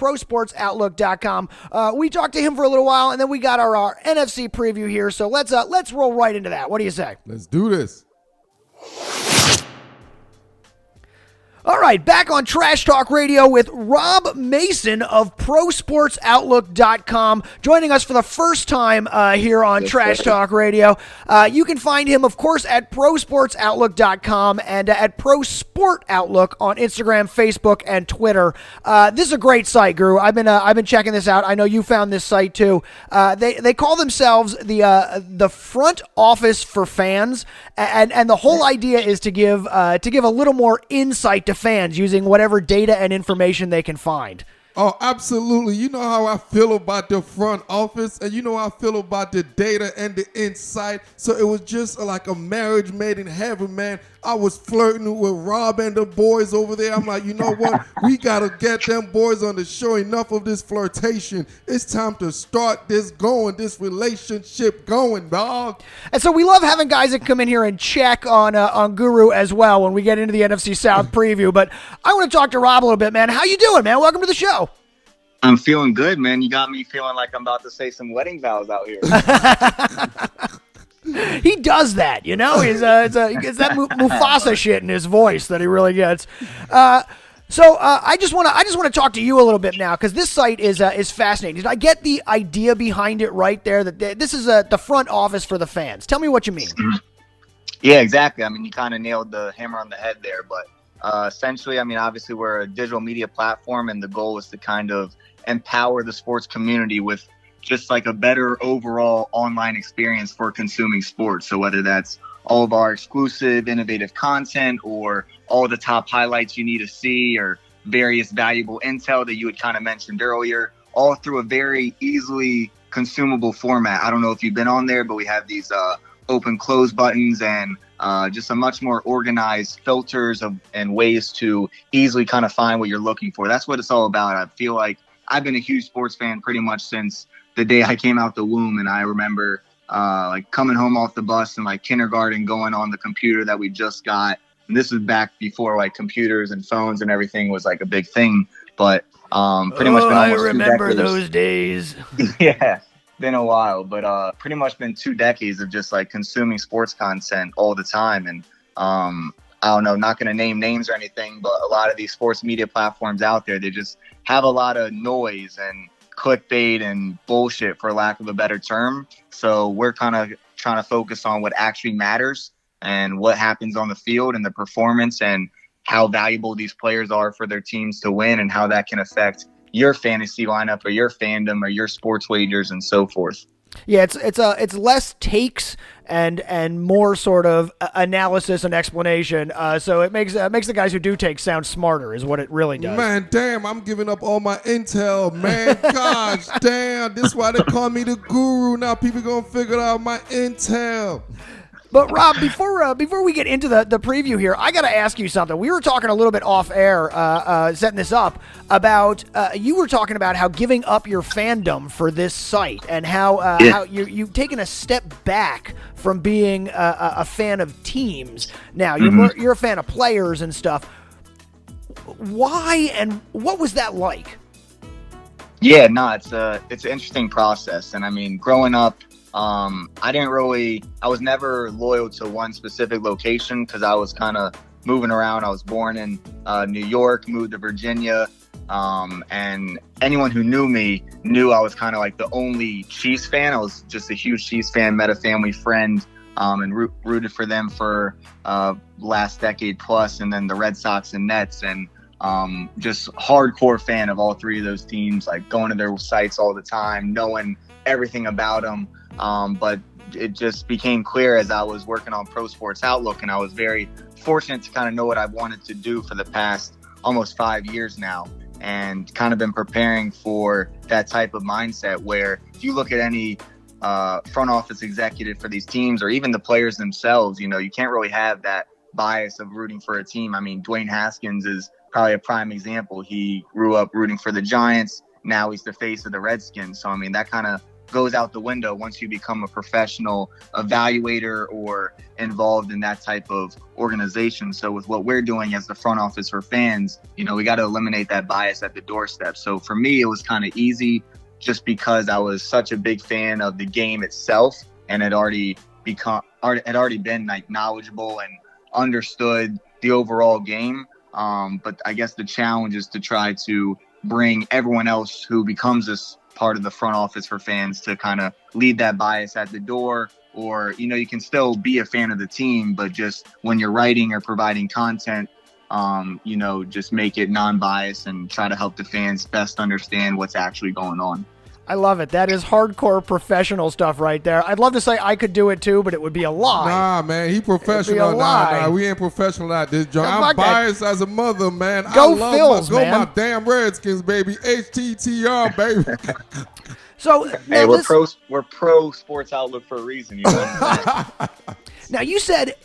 prosportsoutlook.com. We talked to him for a little while, and then we got our NFC preview here. So let's roll right into that. What do you say? Let's do this. All right, back on Trash Talk Radio with Rob Mason of prosportsoutlook.com, joining us for the first time here on Trash Talk Radio. You can find him, of course, at prosportsoutlook.com and at prosportoutlook on Instagram, Facebook, and Twitter. This is a great site, Guru. I've been checking this out. I know you found this site too. They call themselves the front office for fans, and the whole idea is to give a little more insight to fans using whatever data and information they can find. Oh, absolutely. You know how I feel about the front office, and you know how I feel about the data and the insight. So it was just like a marriage made in heaven, man. I was flirting with Rob and the boys over there. I'm like, you know what? We got to get them boys on the show. Enough of this flirtation. It's time to start this relationship going, dog. And so we love having guys that come in here and check on Guru as well when we get into the NFC South preview. But I want to talk to Rob a little bit, man. How you doing, man? Welcome to the show. I'm feeling good, man. You got me feeling like I'm about to say some wedding vows out here. He does that, you know. It's that Mufasa shit in his voice that he really gets. So I just want to talk to you a little bit now, because this site is fascinating. Did I get the idea behind it right there? That this is the front office for the fans. Tell me what you mean. Yeah, exactly. I mean, you kind of nailed the hammer on the head there. But essentially, I mean, obviously, we're a digital media platform, and the goal is to kind of empower the sports community with just like a better overall online experience for consuming sports. So whether that's all of our exclusive, innovative content, or all the top highlights you need to see, or various valuable intel that you had kind of mentioned earlier, all through a very easily consumable format. I don't know if you've been on there, but we have these open close buttons and just a much more organized filters and ways to easily kind of find what you're looking for. That's what it's all about. I feel like I've been a huge sports fan pretty much since the day I came out the womb. And I remember like coming home off the bus in like kindergarten, going on the computer that we just got. And this was back before like computers and phones and everything was like a big thing. But pretty much been almost 2 decades. I remember those days. Yeah, been a while, but pretty much been 2 decades of just like consuming sports content all the time. And I don't know, not going to name names or anything, but a lot of these sports media platforms out there, they just have a lot of noise and clickbait and bullshit, for lack of a better term. So we're kind of trying to focus on what actually matters and what happens on the field and the performance and how valuable these players are for their teams to win and how that can affect your fantasy lineup or your fandom or your sports wagers and so forth. Yeah, it's less takes and more sort of analysis and explanation. So it makes the guys who do take sound smarter, is what it really does. Man, damn, I'm giving up all my intel, man. Gosh, damn, this is why they call me the guru. Now people gonna figure out my intel. But Rob, before we get into the preview here, I got to ask you something. We were talking a little bit off air, setting this up, about you were talking about how giving up your fandom for this site and how you've taken a step back from being a fan of teams. Now you're a fan of players and stuff. Why and what was that like? Yeah, no, it's an interesting process, and I mean, growing up, I was never loyal to one specific location because I was kind of moving around. I was born in New York, moved to Virginia, and anyone who knew me knew I was kind of like the only Chiefs fan. I was just a huge Chiefs fan, met a family friend, and rooted for them for last decade plus, and then the Red Sox and Nets, and just hardcore fan of all three of those teams, like going to their sites all the time, knowing everything about them. But it just became clear as I was working on Pro Sports Outlook, and I was very fortunate to kind of know what I wanted to do for the past almost 5 years now, and kind of been preparing for that type of mindset where if you look at any front office executive for these teams, or even the players themselves, you know, you can't really have that bias of rooting for a team. I mean, Dwayne Haskins is probably a prime example. He grew up rooting for the Giants. Now he's the face of the Redskins. So, I mean, that kind of goes out the window once you become a professional evaluator or involved in that type of organization. So with what we're doing as the front office for fans, you know, we got to eliminate that bias at the doorstep. So for me, it was kind of easy just because I was such a big fan of the game itself and had already been like knowledgeable and understood the overall game. But I guess the challenge is to try to bring everyone else who becomes this part of the front office for fans to kind of lead that bias at the door. Or, you know, you can still be a fan of the team, but just when you're writing or providing content, you know, just make it non-biased and try to help the fans best understand what's actually going on. I love it. That is hardcore professional stuff right there. I'd love to say I could do it too, but it would be a lie. Nah, man, he professional. Nah, we ain't professional at this joint. I'm biased as a mother, man. Go Phils, man. Go my damn Redskins, baby. HTTR, baby. So hey, we're pro Sports Outlook for a reason. You know? Now you said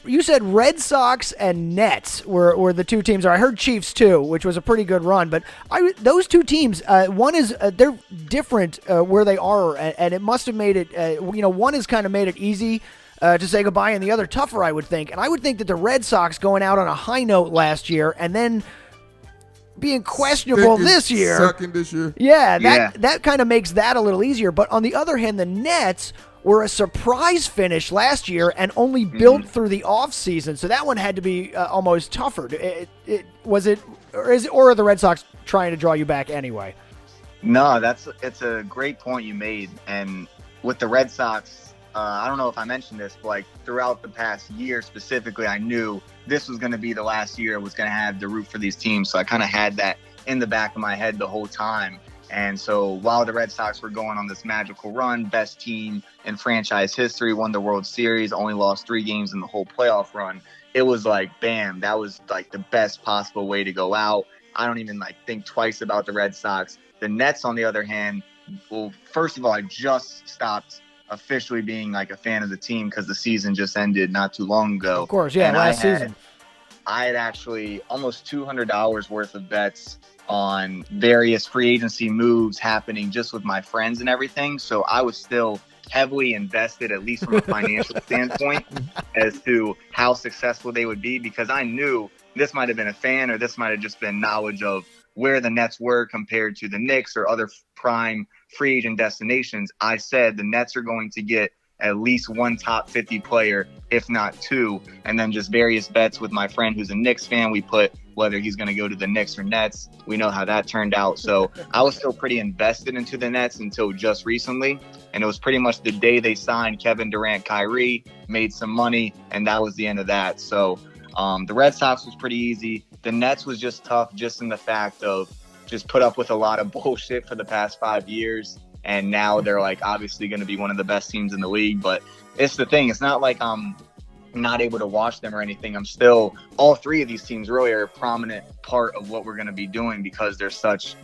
Red Sox and Nets were the two teams. Or I heard Chiefs too, which was a pretty good run. But those two teams, one is they're different where they are, and it must have made it. You know, one has kind of made it easy to say goodbye, and the other tougher, I would think. And I would think that the Red Sox going out on a high note last year, and then being questionable this year. Second this year. Yeah, that kind of makes that a little easier. But on the other hand, the Nets were a surprise finish last year and only built through the offseason. So that one had to be almost tougher. Or are the Red Sox trying to draw you back anyway? No, it's a great point you made. And with the Red Sox, I don't know if I mentioned this, but like throughout the past year specifically, I knew this was going to be the last year I was going to have to root for these teams. So I kind of had that in the back of my head the whole time. And so while the Red Sox were going on this magical run, best team in franchise history, won the World Series, only lost 3 games in the whole playoff run, it was like, bam, that was like the best possible way to go out. I don't even like think twice about the Red Sox. The Nets, on the other hand, well, first of all, I just stopped officially being like a fan of the team because the season just ended not too long ago. Of course, yeah, and last season. I had actually almost $200 worth of bets on various free agency moves happening just with my friends and everything. So I was still heavily invested, at least from a financial standpoint, as to how successful they would be, because I knew this might have been a fan or this might have just been knowledge of where the Nets were compared to the Knicks or other prime free agent destinations. I said the Nets are going to get at least one top 50 player, if not 2, and then just various bets with my friend who's a Knicks fan. We put whether he's going to go to the Knicks or Nets. We know how that turned out. So I was still pretty invested into the Nets until just recently. And it was pretty much the day they signed Kevin Durant, Kyrie, made some money, and that was the end of that. So the Red Sox was pretty easy. The Nets was just tough, just in the fact of just put up with a lot of bullshit for the past 5 years. And now they're like obviously going to be one of the best teams in the league. But it's the thing. It's not like I'm not able to watch them or anything. I'm still, all 3 of these teams really are a prominent part of what we're going to be doing because they're such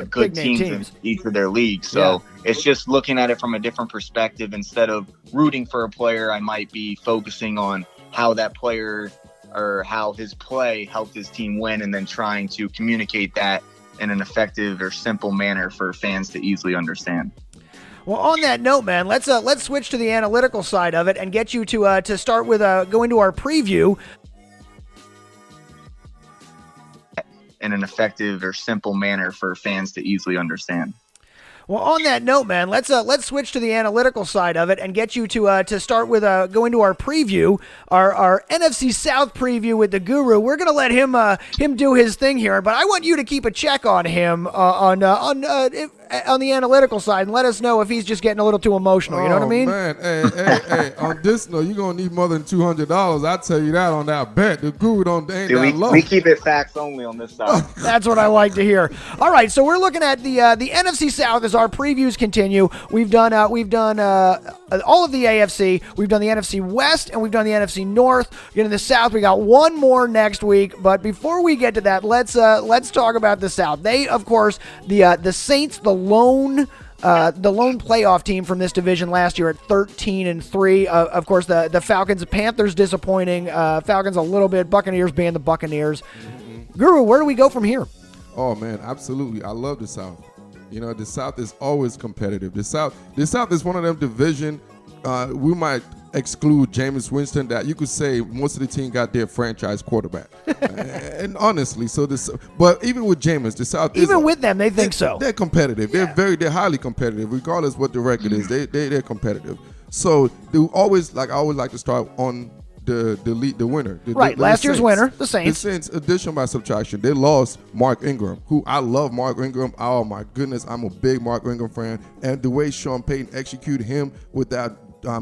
good teams in each of their leagues. So it's just looking at it from a different perspective. Instead of rooting for a player, I might be focusing on how that player or how his play helped his team win, and then trying to communicate that in an effective or simple manner for fans to easily understand. Well, on that note, man, let's switch to the analytical side of it and get you to start with go into our preview. In an effective or simple manner for fans to easily understand. Well, on that note, man, let's switch to the analytical side of it and get you to start with go into our preview, our NFC South preview with the Guru. We're gonna let him do his thing here, but I want you to keep a check on him on the analytical side and let us know if he's just getting a little too emotional. You know what I mean? Man, hey, on this note, you're gonna need more than $200. I tell you that on that bet. The Guru ain't that low. We keep it facts only on this side. That's what I like to hear. All right, so we're looking at the NFC South as our previews continue. We've done all of the AFC. We've done the NFC West, and we've done the NFC North. In the South, we got one more next week. But before we get to that, let's talk about the South. They, of course, the Saints, the lone playoff team from this division last year at 13-3. Of course, the Falcons, Panthers disappointing. Falcons a little bit. Buccaneers being the Buccaneers. Guru, where do we go from here? Oh man, absolutely. I love the South. You know, the South is always competitive. The South is one of them division. We might exclude Jameis Winston, that you could say most of the team got their franchise quarterback. And honestly, but even with Jameis, the South even with them, they think so. They're competitive. Yeah. They're highly competitive, regardless what the record is. They're competitive. So I always like to start on the winner. Last year's winner, the Saints. The Saints, addition by subtraction. They lost Mark Ingram, who I love. Mark Ingram. Oh my goodness, I'm a big Mark Ingram fan. And the way Sean Payton executed him with that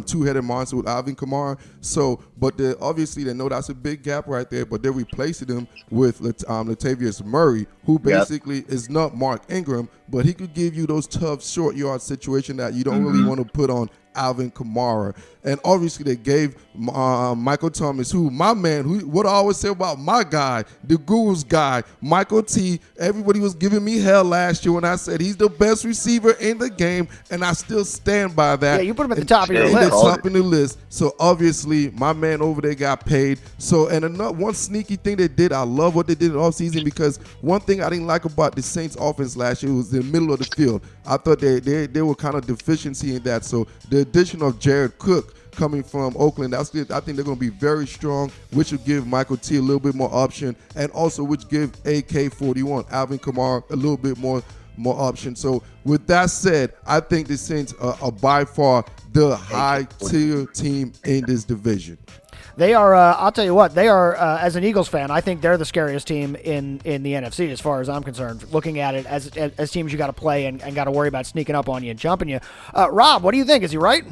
two-headed monster with Alvin Kamara. So, but obviously they know that's a big gap right there. But they're replacing him with Latavius Murray, who basically is not Mark Ingram, but he could give you those tough short yard situation that you don't really want to put on Alvin Kamara. And obviously they gave Michael Thomas, what I always say about my guy, the Guru's guy, Michael T. Everybody was giving me hell last year when I said he's the best receiver in the game, and I still stand by that. Yeah, you put him at the top of your list. The top of the list. So obviously my man over there got paid. So, and another one sneaky thing they did, I love what they did in the offseason, because one thing I didn't like about the Saints offense last year was the middle of the field. I thought they were kind of deficiency in that. So the addition of Jared Cook coming from Oakland, I think they're going to be very strong, which will give Michael T a little bit more option, and also which give AK-41, Alvin Kamara, a little bit more option. So with that said, I think the Saints are by far the high-tier team in this division. They are, I'll tell you what, they are, as an Eagles fan, I think they're the scariest team in the NFC as far as I'm concerned, looking at it as teams you got to play and got to worry about sneaking up on you and jumping you. Rob, what do you think? Is he right?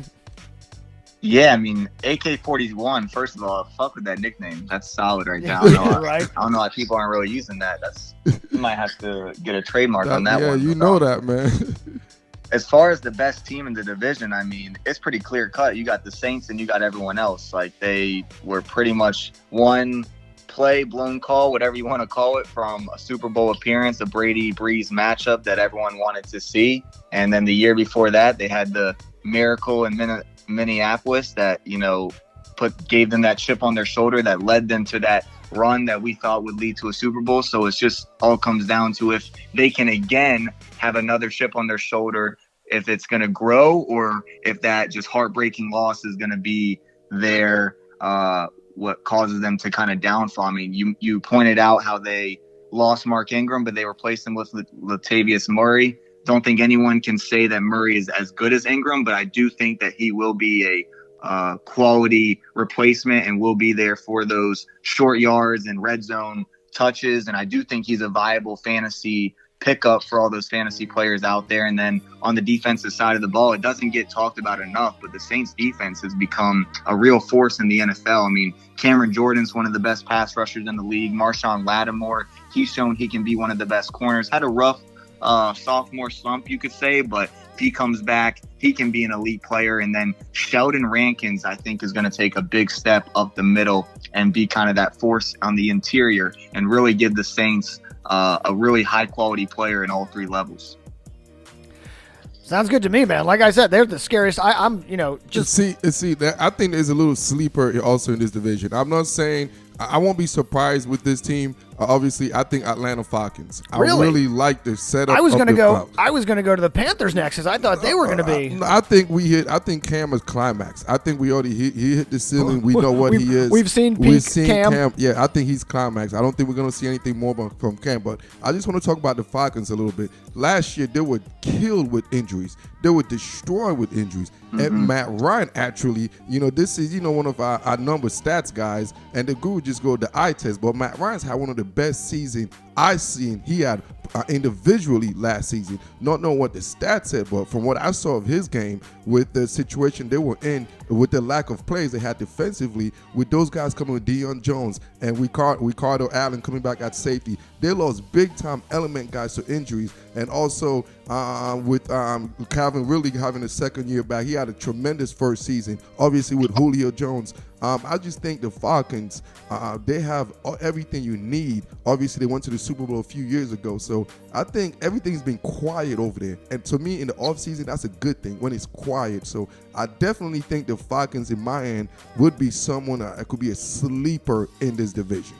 Yeah, I mean, AK-41, first of all, fuck with that nickname. That's solid right now. I don't know why people aren't really using that. You might have to get a trademark on that one. Yeah, you know that, man. As far as the best team in the division, I mean, it's pretty clear cut. You got the Saints and you got everyone else. Like, they were pretty much one play, blown call, whatever you want to call it, from a Super Bowl appearance, a Brady-Breeze matchup that everyone wanted to see. And then the year before that, they had the miracle in Minneapolis that, gave them that chip on their shoulder that led them to that run that we thought would lead to a Super Bowl. So it's just all comes down to if they can again have another chip on their shoulder, if it's going to grow, or if that just heartbreaking loss is going to be their what causes them to kind of downfall. I mean, you pointed out how they lost Mark Ingram, but they replaced him with Latavius Murray. Don't think anyone can say that Murray is as good as Ingram, but I do think that he will be a quality replacement and will be there for those short yards and red zone touches. And I do think he's a viable fantasy pickup for all those fantasy players out there. And then on the defensive side of the ball, it doesn't get talked about enough, but the Saints defense has become a real force in the NFL. I mean, Cameron Jordan's one of the best pass rushers in the league. Marshawn Lattimore, he's shown he can be one of the best corners. Had a rough sophomore slump, you could say, but if he comes back, he can be an elite player. And then Sheldon Rankins, I think, is going to take a big step up the middle and be kind of that force on the interior and really give the Saints a really high quality player in all three levels. Sounds good to me, man. Like I said, they're the scariest. I'm just see that I think there's a little sleeper also in this division. I'm not saying I won't be surprised with this team. Obviously, I think Atlanta Falcons. Really? I really like the setup. I was going to go. Falcons. I was going to go to the Panthers next because I thought they were going to be. I think Cam is climax. I think we already he hit the ceiling. We know what he is. We've seen Cam. Yeah, I think he's climax. I don't think we're going to see anything more from Cam. But I just want to talk about the Falcons a little bit. Last year, they were killed with injuries. They were destroyed with injuries. Mm-hmm. And Matt Ryan, actually, this is one of our number stats guys, and the Guru just go the eye test. But Matt Ryan's had one of the best seasons I've seen. He had individually last season, not knowing what the stats said, but from what I saw of his game with the situation they were in, with the lack of plays they had defensively, with those guys coming with Deion Jones and Ricardo Allen coming back at safety, they lost big time element guys to injuries. And also with Calvin Ridley having a second year back, he had a tremendous first season, obviously with Julio Jones. I just think the Falcons, they have everything you need. Obviously, they went to the Super Bowl a few years ago, so I think everything's been quiet over there. And to me, in the offseason, that's a good thing when it's quiet. So I definitely think the Falcons, in my end, would be someone that could be a sleeper in this division.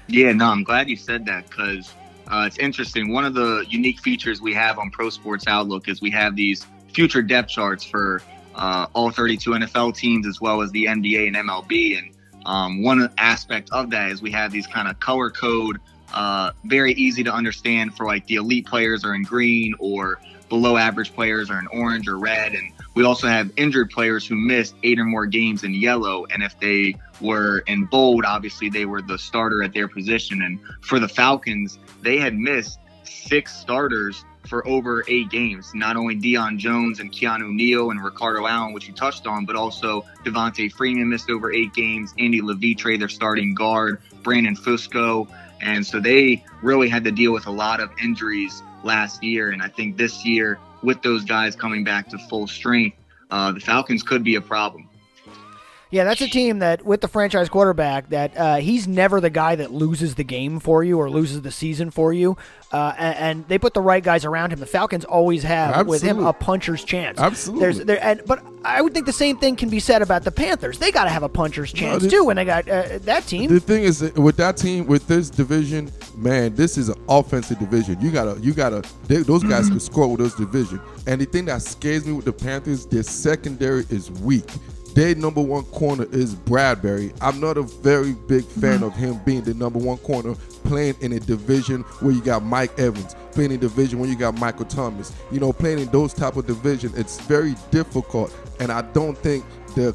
Yeah, no, I'm glad you said that because It's interesting. One of the unique features we have on Pro Sports Outlook is we have these future depth charts for all 32 NFL teams as well as the NBA and MLB. And one aspect of that is we have these kind of color code, very easy to understand for like the elite players are in green or below average players are in orange or red. And we also have injured players who missed 8 or more games in yellow. And if they were in bold, obviously they were the starter at their position. And for the Falcons, they had missed 6 starters for over 8 games. Not only Deion Jones and Keanu Neal and Ricardo Allen, which you touched on, but also Devontae Freeman missed over 8 games. Andy Levitre, their starting guard, Brandon Fusco. And so they really had to deal with a lot of injuries last year. And I think this year, with those guys coming back to full strength, the Falcons could be a problem. Yeah, that's a team that, with the franchise quarterback, that he's never the guy that loses the game for you or loses the season for you. And they put the right guys around him. The Falcons always have, with him, a puncher's chance. Absolutely. But I would think the same thing can be said about the Panthers. They got to have a puncher's chance, too, when they got that team. The thing is, with that team, with this division, man, this is an offensive division. Those guys can score with this division. And the thing that scares me with the Panthers, their secondary is weak. Their number 1 corner is Bradbury. I'm not a very big fan of him being the number 1 corner, playing in a division where you got Mike Evans, playing in a division where you got Michael Thomas. Playing in those type of division, it's very difficult. And I don't think the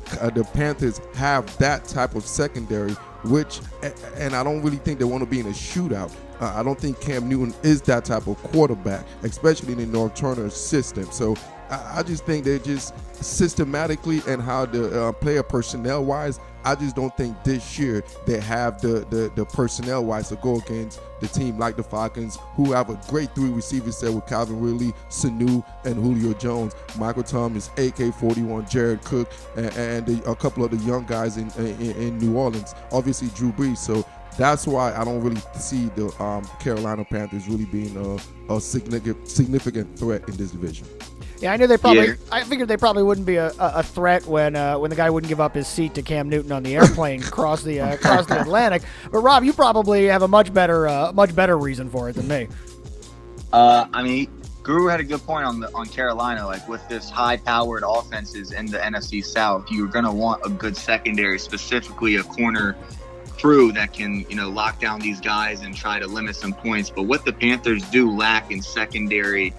Panthers have that type of secondary, and I don't really think they want to be in a shootout. I don't think Cam Newton is that type of quarterback, especially in the North Turner system. So I just think they're just systematically and how the player personnel wise, I just don't think this year they have the personnel wise to go against the team like the Falcons, who have a great 3 receivers set with Calvin Ridley, Sanu, and Julio Jones, Michael Thomas, AK-41, Jared Cook, and a couple of the young guys in New Orleans. Obviously Drew Brees. So that's why I don't really see the Carolina Panthers really being a significant threat in this division. Yeah, I knew they probably. Yeah. I figured they probably wouldn't be a threat when the guy wouldn't give up his seat to Cam Newton on the airplane across the Atlantic. But Rob, you probably have a much better reason for it than me. I mean, Guru had a good point on Carolina. Like with this high-powered offenses in the NFC South, you're going to want a good secondary, specifically a corner crew that can lock down these guys and try to limit some points. But what the Panthers do lack in secondary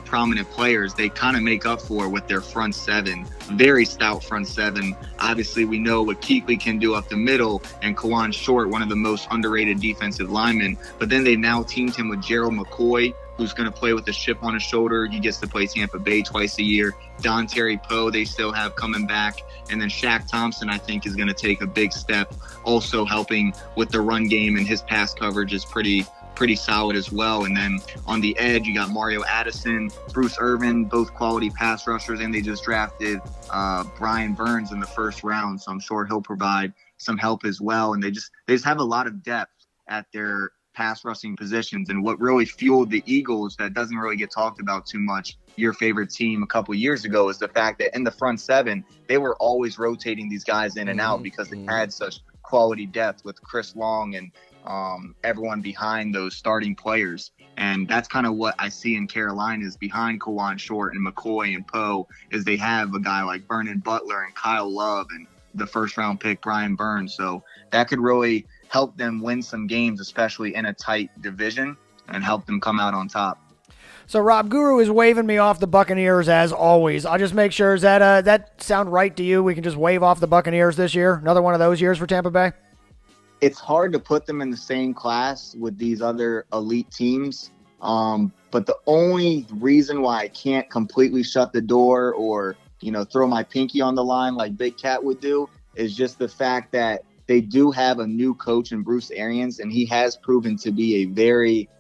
prominent players, they kind of make up for with their front 7, very stout front 7. Obviously we know what Kuechly can do up the middle, and Kawan Short, one of the most underrated defensive linemen, but then they now teamed him with Gerald McCoy, who's going to play with a chip on his shoulder. He gets to play Tampa Bay twice a year. Don Terry Poe, they still have coming back. And then Shaq Thompson, I think, is going to take a big step, also helping with the run game, and his pass coverage is pretty solid as well. And then on the edge, you got Mario Addison, Bruce Irvin, both quality pass rushers, and they just drafted Brian Burns in the first round, so I'm sure he'll provide some help as well. And they just have a lot of depth at their pass rushing positions. And what really fueled the Eagles, that doesn't really get talked about too much, your favorite team a couple years ago, is the fact that in the front 7, they were always rotating these guys in and out because they had such quality depth with Chris Long and everyone behind those starting players. And that's kind of what I see in Carolina, is behind Kawan Short and McCoy and Poe, is they have a guy like Vernon Butler and Kyle Love and the first round pick Brian Burns. So that could really help them win some games, especially in a tight division, and help them come out on top. So Rob, Guru is waving me off the Buccaneers as always. I'll just make sure, is that sound right to you? We can just wave off the Buccaneers this year? Another one of those years for Tampa Bay? It's hard to put them in the same class with these other elite teams. But the only reason why I can't completely shut the door or, throw my pinky on the line like Big Cat would do is just the fact that they do have a new coach in Bruce Arians, and he has proven to be a very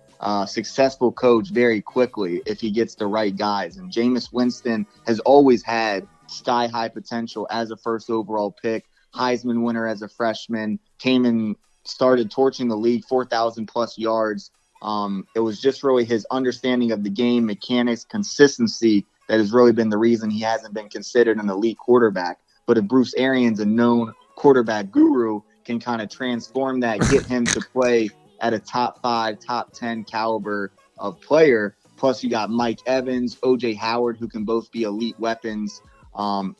successful coach very quickly if he gets the right guys. And Jameis Winston has always had sky-high potential as a first overall pick, Heisman winner as a freshman, came and started torching the league, 4,000-plus yards. It was just really his understanding of the game, mechanics, consistency that has really been the reason he hasn't been considered an elite quarterback. But if Bruce Arians, a known quarterback guru, can kind of transform that, get him to play at a top 5, top 10 caliber of player. Plus, you got Mike Evans, OJ Howard, who can both be elite weapons.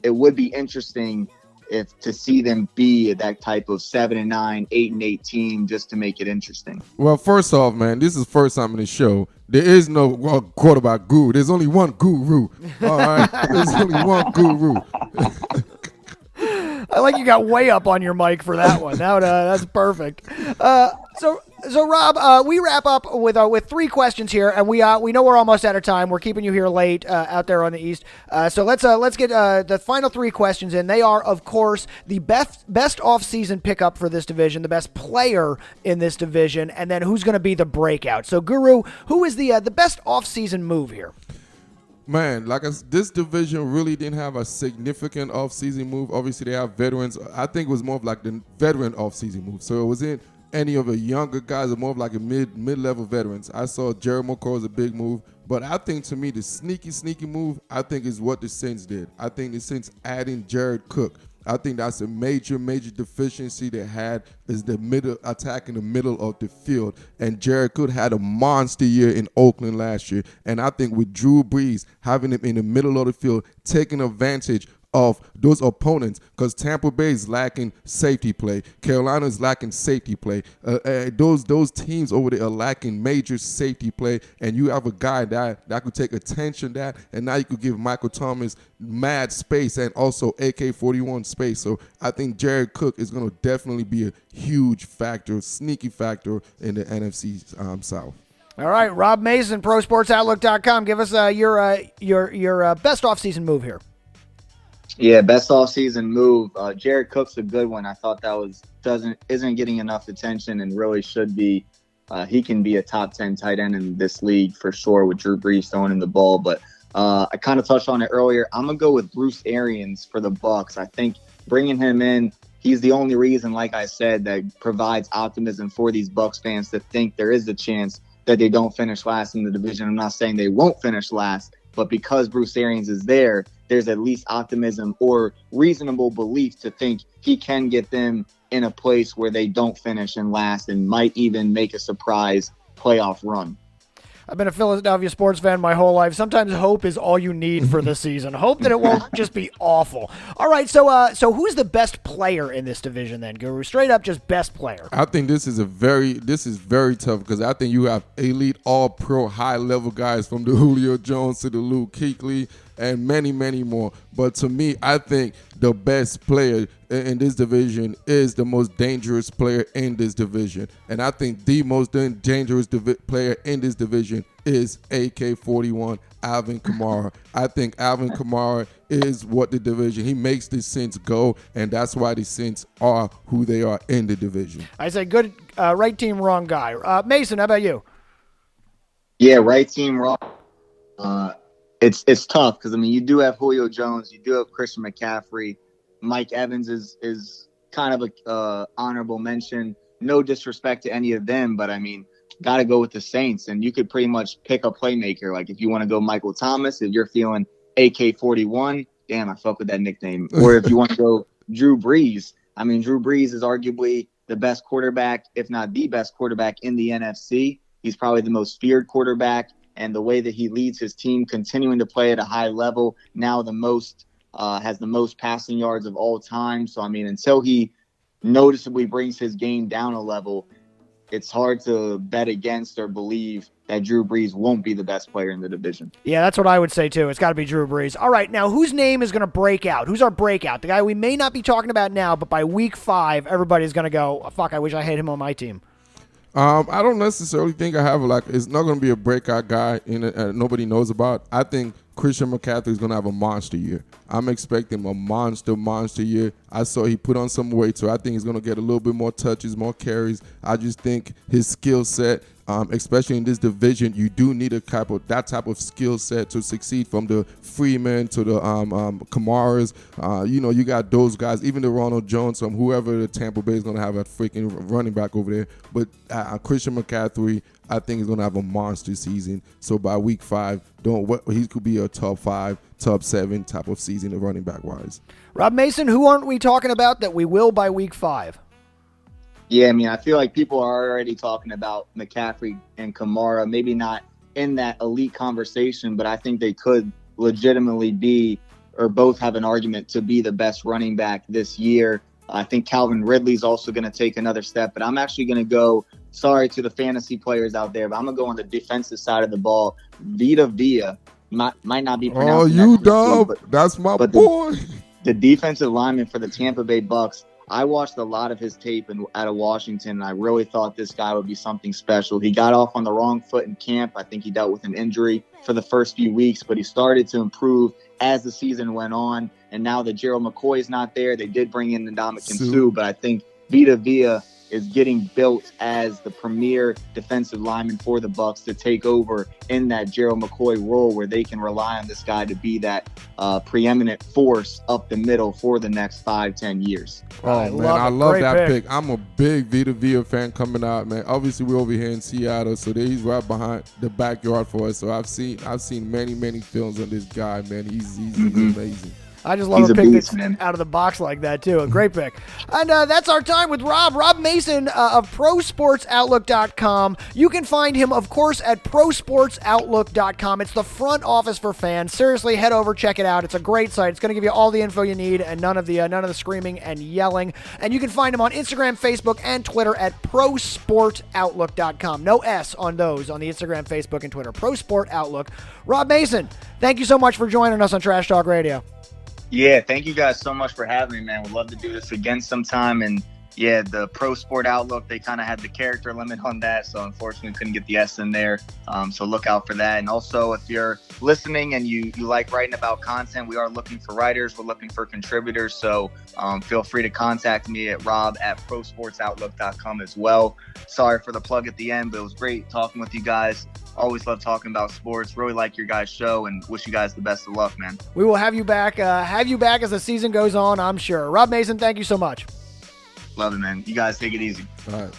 It would be interesting to see them be that type of 7-9, 8-8 team, just to make it interesting. Well, first off, man, this is the first time in the show. There is no quarterback guru. There's only one guru. All right, there's only one guru. I like you got way up on your mic for that one. That's perfect. So Rob, we wrap up with 3 questions here, and we know we're almost out of time. We're keeping you here late out there on the East. So let's get the final 3 questions in. They are, of course, the best off-season pickup for this division, the best player in this division, and then who's going to be the breakout. So Guru, who is the best off-season move here? Man, this division really didn't have a significant off-season move. Obviously, they have veterans. I think it was more of like the veteran off-season move. So it wasn't any of the younger guys, or more of like a mid-level veterans. I saw Jared McCall as a big move. But I think, to me, the sneaky move, I think, is what the Saints did. I think the Saints adding Jared Cook. I think that's a major deficiency they had, is the middle attack in the middle of the field. And Jared Cook had a monster year in Oakland last year. And I think with Drew Brees having him in the middle of the field, taking advantage of those opponents, because Tampa Bay is lacking safety play, Carolina is lacking safety play. Those teams over there are lacking major safety play, and you have a guy that could take attention to that, and now you could give Michael Thomas mad space and also AK-41 space. So I think Jared Cook is going to definitely be a huge factor, sneaky factor in the NFC South. All right, Rob Mason, ProSportsOutlook.com. Give us your best offseason move here. Yeah, best off-season move. Jared Cook's a good one. I thought that isn't getting enough attention and really should be. He can be a top 10 tight end in this league for sure, with Drew Brees throwing in the ball. But I kind of touched on it earlier. I'm gonna go with Bruce Arians for the Bucs. I think bringing him in, he's the only reason, like I said, that provides optimism for these Bucs fans to think there is a chance that they don't finish last in the division. I'm not saying they won't finish last, but because Bruce Arians is there, there's at least optimism or reasonable belief to think he can get them in a place where they don't finish in last and might even make a surprise playoff run. I've been a Philadelphia sports fan my whole life. Sometimes hope is all you need for the season. Hope that it won't just be awful. All right, so who's the best player in this division then, Guru? Straight up, just best player. I think this is very tough, because I think you have elite, all-pro, high-level guys, from the Julio Jones to the Luke Kuechly and many, many more. But to me, I think the best player in this division is the most dangerous player in this division. And I think the most dangerous player in this division is AK-41, Alvin Kamara. I think Alvin Kamara is what the division, he makes the Saints go, and that's why the Saints are who they are in the division. I say good, right team, wrong guy. Mason, how about you? Yeah, right team, wrong. It's tough, because, I mean, you do have Julio Jones, you do have Christian McCaffrey. Mike Evans is kind of a honorable mention. No disrespect to any of them, but, I mean, got to go with the Saints. And you could pretty much pick a playmaker. Like, if you want to go Michael Thomas, if you're feeling AK-41, damn, I fuck with that nickname. Or if you want to go Drew Brees, I mean, Drew Brees is arguably the best quarterback, if not the best quarterback in the NFC. He's probably the most feared quarterback. And the way that he leads his team, continuing to play at a high level, now has the most passing yards of all time. So, I mean, until he noticeably brings his game down a level, it's hard to bet against or believe that Drew Brees won't be the best player in the division. Yeah, that's what I would say, too. It's got to be Drew Brees. All right, now, whose name is going to break out? Who's our breakout? The guy we may not be talking about now, but by week 5, everybody's going to go, oh, fuck, I wish I had him on my team. I don't necessarily think I have it's not going to be a breakout guy nobody knows about. I think Christian McCaffrey is going to have a monster year. I'm expecting a monster year. I saw he put on some weight, so I think he's going to get a little bit more touches, more carries. I just think his skill set, especially in this division, you do need that type of skill set to succeed, from the Freeman to the Kamaras. You got those guys, even the Ronald Jones, whoever the Tampa Bay is going to have a freaking running back over there. But Christian McCaffrey, I think he's going to have a monster season. So by week 5, he could be a top 5, top 7 type of season running back wise. Rob Mason, who aren't we talking about that we will by week 5? Yeah, I mean, I feel like people are already talking about McCaffrey and Kamara, maybe not in that elite conversation, but I think they could legitimately be, or both have an argument to be the best running back this year. I think Calvin Ridley's also going to take another step, but I'm actually going to go, sorry to the fantasy players out there, but I'm going to go on the defensive side of the ball. Vita Vea might not be pronounced. Oh, you dub. That's my boy. The defensive lineman for the Tampa Bay Bucks, I watched a lot of his tape out of Washington, and I really thought this guy would be something special. He got off on the wrong foot in camp. I think he dealt with an injury for the first few weeks, but he started to improve as the season went on. And now that Gerald McCoy is not there, they did bring in Ndamukong Suh, but I think Vita Vea is getting built as the premier defensive lineman for the Bucks to take over in that Gerald McCoy role, where they can rely on this guy to be that preeminent force up the middle for the next 5-10 years. Oh, man, I love that pick. I'm a big Vita Vea fan coming out, man. Obviously, we're over here in Seattle, so he's right behind the backyard for us. So I've seen many films on this guy, man. He's amazing. I just love a pick that's out of the box like that, too. A great pick. And that's our time with Rob Mason of ProSportsOutlook.com. You can find him, of course, at ProSportsOutlook.com. It's the front office for fans. Seriously, head over, check it out. It's a great site. It's going to give you all the info you need and none of the screaming and yelling. And you can find him on Instagram, Facebook, and Twitter at ProSportOutlook.com. No S on those on the Instagram, Facebook, and Twitter. ProSportOutlook. Rob Mason, thank you so much for joining us on Trash Talk Radio. Yeah, thank you guys so much for having me, man. We'd love to do this again sometime. And yeah, the Pro Sport Outlook, they kind of had the character limit on that, so unfortunately couldn't get the S in there. So look out for that. And also, if you're listening and you like writing about content, we are looking for writers. We're looking for contributors. So feel free to contact me at rob@prosportsoutlook.com as well. Sorry for the plug at the end, but it was great talking with you guys. Always love talking about sports. Really like your guys' show and wish you guys the best of luck, man. We will have you back as the season goes on, I'm sure. Rob Mason, thank you so much. Love it, man. You guys take it easy. All right.